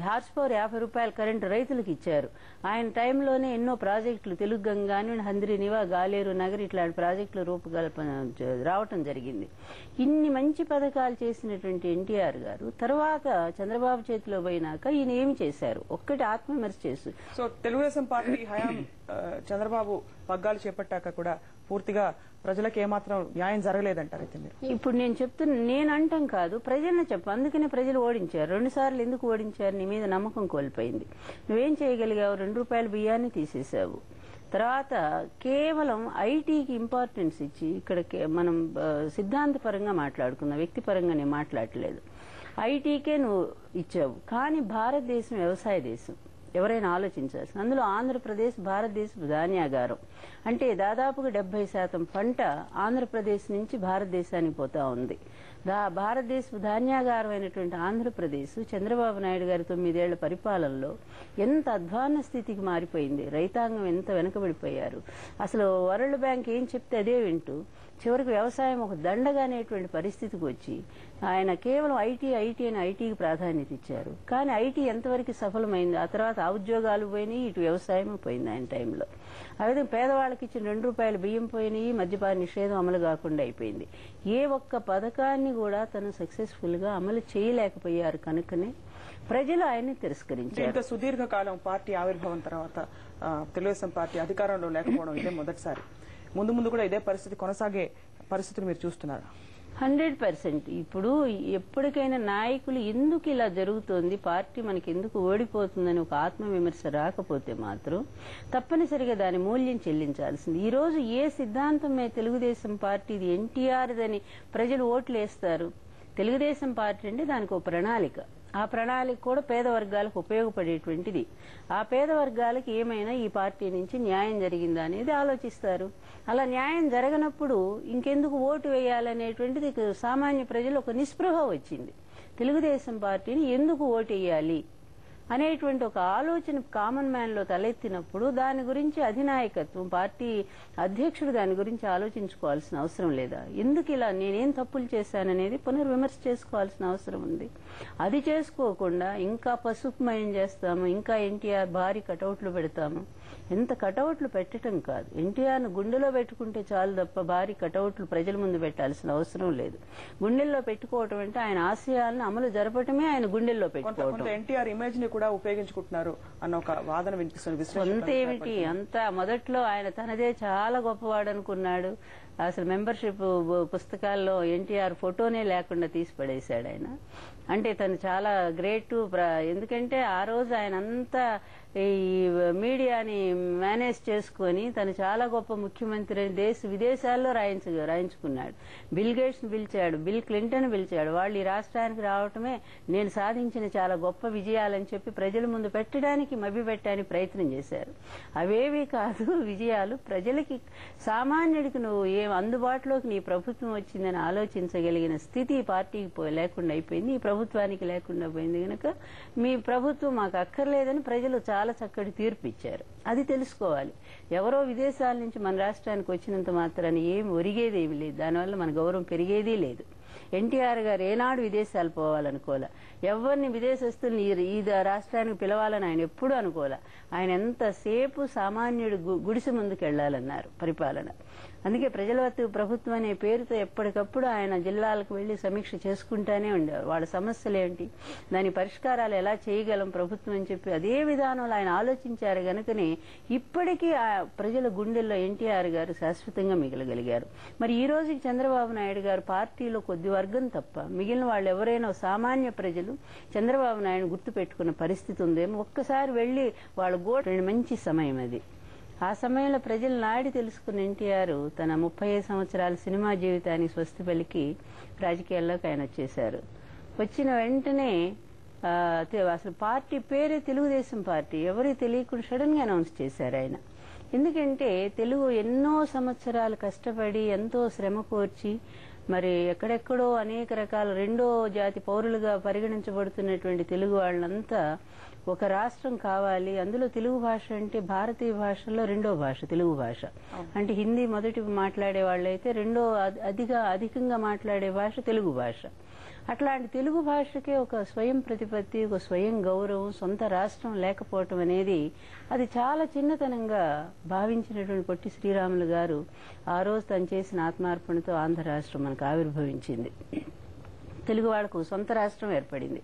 Horse power 50 రూపాయల current రైతులకు ఇచ్చారు. ఆయన టైంలోనే ఎన్నో ప్రాజెక్టులు తెలుగు గంగాని, హంద్రినివా, గాలేరు నగర్ ఇట్లాంటి ప్రాజెక్టులు రూపకల్పన రావటం జరిగింది. ఇన్ని మంచి పథకాలు చేసినటువంటి ఎన్టీఆర్ గారు తర్వాత చంద్రబాబు చేతిలో పోయినాక ఈయన ఏమి చేశారు ఒక్కటి ఆత్మవిమర్శ చేసు. సో తెలుగుదేశం పార్టీ హయాం చంద్రబాబు పగ్గాలు చేపట్టాక కూడా పూర్తిగా ప్రజలకు ఏమాత్రం న్యాయం జరగలేదంటారు. ఇప్పుడు నేను చెప్తున్నా, నేను అంటాం కాదు, ప్రజలను చెప్పు. అందుకనే ప్రజలు ఓడించారు. 2 సార్లు ఎందుకు ఓడించారు? నీ మీద నమ్మకం కోల్పోయింది. నువ్వేం చేయగలిగావు? 2 రూపాయల బియ్యాన్ని తీసేసావు. తర్వాత కేవలం ఐటీకి ఇంపార్టెన్స్ ఇచ్చి, ఇక్కడ మనం సిద్ధాంతపరంగా మాట్లాడుకున్నా, వ్యక్తిపరంగా నేను మాట్లాడలేదు. ఐటీకే నువ్వు ఇచ్చావు. కానీ భారతదేశం వ్యవసాయ దేశం, ఎవరైనా ఆలోచించాల్సింది. అందులో ఆంధ్రప్రదేశ్ భారతదేశపు ధాన్యాగారం. అంటే దాదాపుగా 70% పంట ఆంధ్రప్రదేశ్ నుంచి భారతదేశానికి పోతా ఉంది. భారతదేశపు ధాన్యాగారం అయినటువంటి ఆంధ్రప్రదేశ్ చంద్రబాబు నాయుడు గారి 9 ఏళ్ల పరిపాలనలో ఎంత అధ్వాన్న స్థితికి మారిపోయింది. రైతాంగం ఎంత వెనుకబడిపోయారు. అసలు వరల్డ్ బ్యాంక్ ఏం చెప్తే అదే వింటూ చివరికి వ్యవసాయం ఒక దండగానేటువంటి పరిస్థితికి వచ్చి ఆయన కేవలం ఐటీ అని ఐటీకి ప్రాధాన్యత ఇచ్చారు. కానీ ఐటీ ఎంతవరకు సఫలమైంది? ఆ తర్వాత ఉద్యోగాలు పోయినాయి, ఇటు వ్యవసాయం పోయింది ఆయన టైంలో. అదేవిధంగా పేదవాళ్ళకి ఇచ్చిన 2 రూపాయల బియ్యం పోయినాయి, మద్యపాన నిషేధం అమలు కాకుండా అయిపోయింది. ఏ ఒక్క పథకాన్ని కూడా తను సక్సెస్ఫుల్ గా అమలు చేయలేకపోయారు. కనుకనే ప్రజలు ఆయన్ని తిరస్కరించారు. ఇంత సుదీర్ఘకాలం పార్టీ ఆవిర్భావం తర్వాత తెలుగుదేశం పార్టీ అధికారంలో లేకపోవడం ఇదే మొదటిసారి. ముందు ముందు కూడా ఇదే పరిస్థితి కొనసాగే పరిస్థితిని మీరు చూస్తున్నారా? 100%. ఇప్పుడు ఎప్పటికైనా నాయకులు ఎందుకు ఇలా జరుగుతోంది, పార్టీ మనకి ఎందుకు ఓడిపోతుందని ఒక ఆత్మవిమర్శ రాకపోతే మాత్రం తప్పనిసరిగా దాని మూల్యం చెల్లించాల్సింది. ఈ రోజు ఏ సిద్ధాంతం మీద తెలుగుదేశం పార్టీది ఎన్టీఆర్దని ప్రజలు ఓట్లు వేస్తారు? తెలుగుదేశం పార్టీ అంటే దానికి ఒక ప్రణాళిక. ఆ ప్రణాళిక కూడా పేద వర్గాలకు ఉపయోగపడేటువంటిది. ఆ పేద వర్గాలకు ఏమైనా ఈ పార్టీ నుంచి న్యాయం జరిగిందా అనేది ఆలోచిస్తారు. అలా న్యాయం జరగనప్పుడు ఇంకెందుకు ఓటు వేయాలనేటువంటిది సామాన్య ప్రజలు ఒక నిస్పృహ వచ్చింది. తెలుగుదేశం పార్టీని ఎందుకు ఓటు వేయాలి అనేటువంటి ఒక ఆలోచన కామన్ మ్యాన్ లో తలెత్తినప్పుడు దాని గురించి అధినాయకత్వం, పార్టీ అధ్యక్షుడు దాని గురించి ఆలోచించుకోవాల్సిన అవసరం లేదా? ఎందుకు ఇలా నేనేం తప్పులు చేశాననేది పునర్విమర్శ చేసుకోవాల్సిన అవసరం ఉంది. అది చేసుకోకుండా ఇంకా పసుపుమయం చేస్తాము, ఇంకా ఎన్టీఆర్ భారీ కటౌట్లు పెడతాము. ఎంత కటౌట్లు పెట్టడం కాదు, ఎన్టీఆర్ను గుండెలో పెట్టుకుంటే చాలు తప్ప భారీ కటౌట్లు ప్రజల ముందు పెట్టాల్సిన అవసరం లేదు. గుండెల్లో పెట్టుకోవటం అంటే ఆయన ఆశయాలను అమలు జరపటమే ఆయన గుండెల్లో పెట్టుకోవటం. ఎన్టీఆర్ ఇమేజ్ ని కూడా ఉపయోగించుకుంటున్నారు అన్న ఒక వాదన వినిపిస్తుంది. అంతేమిటి, అంతా మొదట్లో ఆయన తనదే చాలా గొప్పవాడు అనుకున్నాడు. అసలు మెంబర్షిప్ పుస్తకాల్లో ఎన్టీఆర్ ఫోటోనే లేకుండా తీసి పడేశాడు ఆయన. అంటే తను చాలా గ్రేట్. ఎందుకంటే ఆ రోజు ఆయన అంతా ఈ మీడియాని మేనేజ్ చేసుకుని తను చాలా గొప్ప ముఖ్యమంత్రి అని దేశ విదేశాల్లో రాయించుకున్నాడు. బిల్ గేట్స్ ను పిలిచాడు, బిల్ క్లింటన్ పిలిచాడు. వాళ్ళు ఈ రాష్ట్రానికి రావటమే నేను సాధించిన చాలా గొప్ప విజయాలని చెప్పి ప్రజల ముందు పెట్టడానికి, మభ్యపెట్టడానికి ప్రయత్నం చేశారు. అవేవి కాదు విజయాలు. ప్రజలకి, సామాన్యుడికి నువ్వు ఏం అందుబాటులోకి నీ ప్రభుత్వం వచ్చిందని ఆలోచించగలిగిన స్థితి ఈ పార్టీకి లేకుండా అయిపోయింది, ఈ ప్రభుత్వానికి లేకుండా పోయింది. కనుక మీ ప్రభుత్వం మాకు అక్కర్లేదని ప్రజలు చాలా చక్కటి తీర్పు ఇచ్చారు. అది తెలుసుకోవాలి. ఎవరో విదేశాల నుంచి మన రాష్ట్రానికి వచ్చినంత మాత్రాన్ని ఏం ఒరిగేదేమి లేదు, దానివల్ల మన గౌరవం పెరిగేదీ లేదు. ఎన్టీఆర్ గారు ఏనాడు విదేశాలు పోవాలనుకోలే, ఎవరిని విదేశస్తుల్ని ఈ రాష్ట్రానికి పిలవాలని ఆయన ఎప్పుడూ అనుకోలే. ఆయన ఎంతసేపు సామాన్యుడు గుడిసె ముందుకు వెళ్లాలన్నారు పరిపాలన. అందుకే ప్రజల ప్రభుత్వం అనే పేరుతో ఎప్పటికప్పుడు ఆయన జిల్లాలకు వెళ్లి సమీక్ష చేసుకుంటానే ఉండేవారు. వాళ్ళ సమస్యలు ఏంటి, దాని పరిష్కారాలు ఎలా చేయగలం ప్రభుత్వం అని చెప్పి అదే విధానంలో ఆయన ఆలోచించారు. గనుకనే ఇప్పటికీ ఆ ప్రజల గుండెల్లో ఎన్టీఆర్ గారు శాశ్వతంగా మిగలగలిగారు. మరి ఈ రోజుకి చంద్రబాబు నాయుడు గారు పార్టీలో కొద్ది వర్గం తప్ప మిగిలిన వాళ్ళు ఎవరైనా సామాన్య ప్రజలు చంద్రబాబు నాయుడు గుర్తు పెట్టుకున్న పరిస్థితి ఉందేమో. ఒక్కసారి వెళ్లి వాళ్ళ గోడ మంచి సమయం అది. ఆ సమయంలో ప్రజల నాడి తెలుసుకున్న ఎన్టీఆర్ తన 35 సంవత్సరాల సినిమా జీవితానికి స్వస్తి పలికి రాజకీయాల్లోకి ఆయన వచ్చేశారు. వచ్చిన వెంటనే అసలు పార్టీ పేరే తెలుగుదేశం పార్టీ ఎవరికి తెలియకుండా సడన్ గా అనౌన్స్ చేశారు ఆయన. ఎందుకంటే తెలుగు ఎన్నో సంవత్సరాలు కష్టపడి ఎంతో శ్రమ కోర్చి మరి ఎక్కడెక్కడో అనేక రకాల రెండో జాతి పౌరులుగా పరిగణించబడుతున్నటువంటి తెలుగు వాళ్ళంతా ఒక రాష్ట్రం కావాలి. అందులో తెలుగు భాష అంటే భారతీయ భాషల్లో రెండో భాష తెలుగు భాష. అంటే హిందీ మొదటి మాట్లాడే వాళ్ళైతే రెండో అధికంగా మాట్లాడే భాష తెలుగు భాష. అట్లాంటి తెలుగు భాషకే ఒక స్వయం ప్రతిపత్తి, ఒక స్వయం గౌరవం, సొంత రాష్ట్రం లేకపోవటం అనేది అది చాలా చిన్నతనంగా భావించినటువంటి పొట్టి శ్రీరాములు గారు ఆ రోజు తను చేసిన ఆత్మార్పణతో ఆంధ్ర రాష్ట్రం మనకు ఆవిర్భవించింది. తెలుగు వాళ్ళకు సొంత రాష్ట్రం ఏర్పడింది.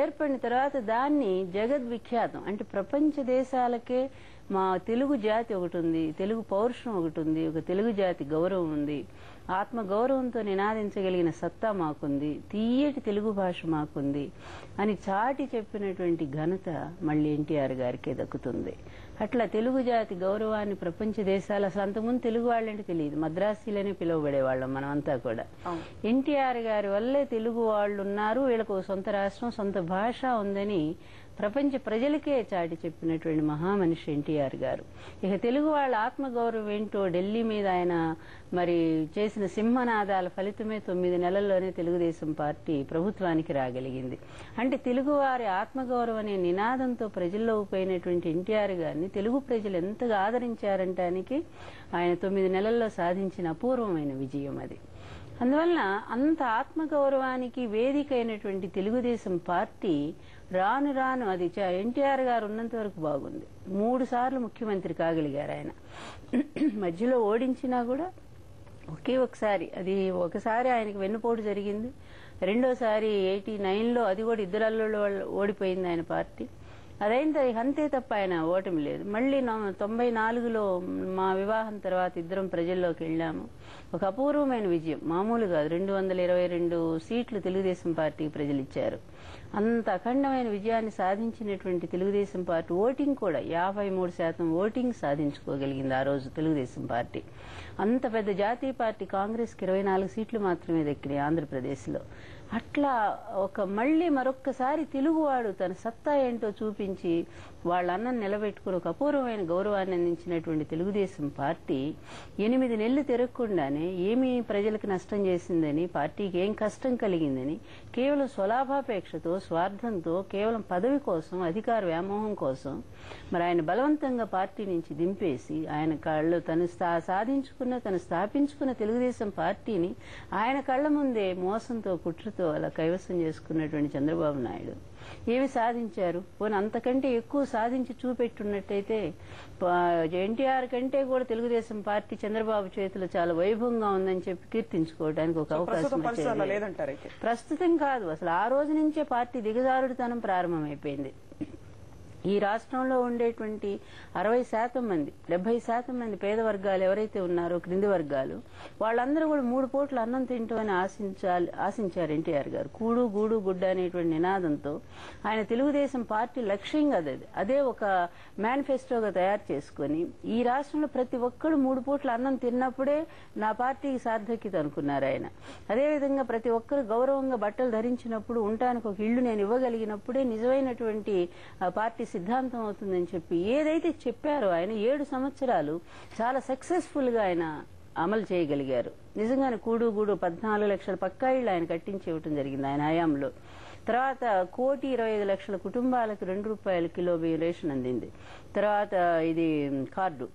ఏర్పడిన తర్వాత దాన్ని జగద్విఖ్యాతం అంటే ప్రపంచ దేశాలకే మా తెలుగు జాతి ఒకటి ఉంది, తెలుగు పౌరుషం ఒకటి ఉంది, ఒక తెలుగు జాతి గౌరవం ఉంది, ఆత్మ గౌరవంతో నినాదించగలిగిన సత్తా మాకుంది, తీయటి తెలుగు భాష మాకుంది అని చాటి చెప్పినటువంటి ఘనత మళ్ళీ ఎన్టీఆర్ గారికే దక్కుతుంది. అట్లా తెలుగు జాతి గౌరవాన్ని ప్రపంచ దేశాలు, అసలు అంతకుముందు తెలుగు వాళ్ళంటే తెలియదు, మద్రాసీలనే పిలువబడేవాళ్ళం మనం అంతా కూడా. ఎన్టీఆర్ గారి వల్లే తెలుగు వాళ్ళు ఉన్నారు, వీళ్ళకు సొంత రాష్ట్రం, సొంత భాష ఉందని ప్రపంచ ప్రజలకే చాటి చెప్పినటువంటి మహామనిషి ఎన్టీఆర్ గారు. ఇక తెలుగు వాళ్ళ ఆత్మగౌరవం ఏంటో ఢిల్లీ మీద ఆయన మరి చేసిన సింహనాదాల ఫలితమే 9 నెలల్లోనే తెలుగుదేశం పార్టీ ప్రభుత్వానికి రాగలిగింది. అంటే తెలుగువారి ఆత్మగౌరవం అనే నినాదంతో ప్రజల్లో పోయినటువంటి ఎన్టీఆర్ గారిని తెలుగు ప్రజలు ఎంతగా ఆదరించారంటానికి ఆయన 9 నెలల్లో సాధించిన అపూర్వమైన విజయం అది. అందువలన అంత ఆత్మగౌరవానికి వేదిక అయినటువంటి తెలుగుదేశం పార్టీ రాను రాను అది ఎన్టీఆర్ గారు ఉన్నంత వరకు బాగుంది. 3 సార్లు ముఖ్యమంత్రి కాగలిగారు ఆయన. మధ్యలో ఓడించినా కూడా ఒకసారి ఆయనకి వెన్నుపోటు జరిగింది. రెండోసారి 89లో అది కూడా ఇద్దరు అల్లుళ్ళు ఓడిపోయింది ఆయన పార్టీ. అదైంది అంతే తప్ప ఆయన ఓటమి లేదు. మళ్ళీ 94లో మా వివాహం తర్వాత ఇద్దరం ప్రజల్లోకి వెళ్ళాము. ఒక అపూర్వమైన విజయం, మామూలు కాదు. 222 సీట్లు తెలుగుదేశం పార్టీకి ప్రజలు ఇచ్చారు. అంత అఖండమైన విజయాన్ని సాధించినటువంటి తెలుగుదేశం పార్టీ ఓటింగ్ కూడా 53% ఓటింగ్ సాధించుకోగలిగింది ఆ రోజు తెలుగుదేశం పార్టీ. అంత పెద్ద జాతీయ పార్టీ కాంగ్రెస్కి 24 సీట్లు మాత్రమే దక్కినాయి ఆంధ్రప్రదేశ్లో. అట్లా మళ్ళీ మరొక్కసారి తెలుగువాడు తన సత్తా ఏంటో చూపించి వాళ్ళ అన్నం నిలబెట్టుకుని ఒక అపూర్వమైన గౌరవాన్ని అందించినటువంటి తెలుగుదేశం పార్టీ 8 నెలలు తిరగకుండానే ఏమీ ప్రజలకు నష్టం చేసిందని, పార్టీకి ఏం కష్టం కలిగిందని, కేవలం స్వలాభాపేక్షతో, స్వార్థంతో, కేవలం పదవి కోసం, అధికార వ్యామోహం కోసం మరి ఆయన బలవంతంగా పార్టీ నుంచి దింపేసి ఆయన కళ్ళు తను స్థాపించుకున్న తెలుగుదేశం పార్టీని ఆయన కళ్ల ముందే మోసంతో, కుట్రతో అలా కైవసం చేసుకున్నటువంటి చంద్రబాబు నాయుడు ఏమి సాధించారు? పోనీ అంతకంటే ఎక్కువ సాధించి చూపెట్టున్నట్టయితే ఎన్టీఆర్ కంటే కూడా తెలుగుదేశం పార్టీ చంద్రబాబు చేతిలో చాలా వైభవంగా ఉందని చెప్పి కీర్తించుకోవడానికి ఒక అవకాశం వచ్చేది. ప్రస్తుతం కాదు, అసలు ఆ రోజు నుంచే పార్టీ దిగజారుడుతనం ప్రారంభమైపోయింది. ఈ రాష్ట్రంలో ఉండేటువంటి 60% మంది, 70% మంది పేద వర్గాలు ఎవరైతే ఉన్నారో, క్రింది వర్గాలు, వాళ్ళందరూ కూడా 3 పూట్ల అన్నం తింటామని ఆశించారు ఎన్టీఆర్ గారు. కూడు గూడు గుడ్డ అనేటువంటి నినాదంతో ఆయన తెలుగుదేశం పార్టీ లక్ష్యంగా అదే ఒక మేనిఫెస్టోగా తయారు చేసుకుని ఈ రాష్ట్రంలో ప్రతి ఒక్కరు 3 పూట్ల అన్నం తిన్నప్పుడే నా పార్టీకి సార్థక్యత అనుకున్నారు ఆయన. అదేవిధంగా ప్రతి ఒక్కరు గౌరవంగా బట్టలు ధరించినప్పుడు, ఉండటానికి ఒక ఇళ్లు నేను ఇవ్వగలిగినప్పుడే నిజమైనటువంటి పార్టీ సిద్ధాంతం అవుతుందని చెప్పి ఏదైతే చెప్పారో ఆయన 7 సంవత్సరాలు చాలా సక్సెస్ఫుల్ గా ఆయన అమలు చేయగలిగారు. నిజంగానే కూడు గూడు 14 లక్షల పక్కా ఇళ్లు ఆయన కట్టించి ఇవ్వటం జరిగింది ఆయన హయాంలో. తర్వాత 1,25,00,000 కుటుంబాలకు ₹2 కిలో బియ్యం రేషన్ అందింది. తర్వాత ఇది కార్డు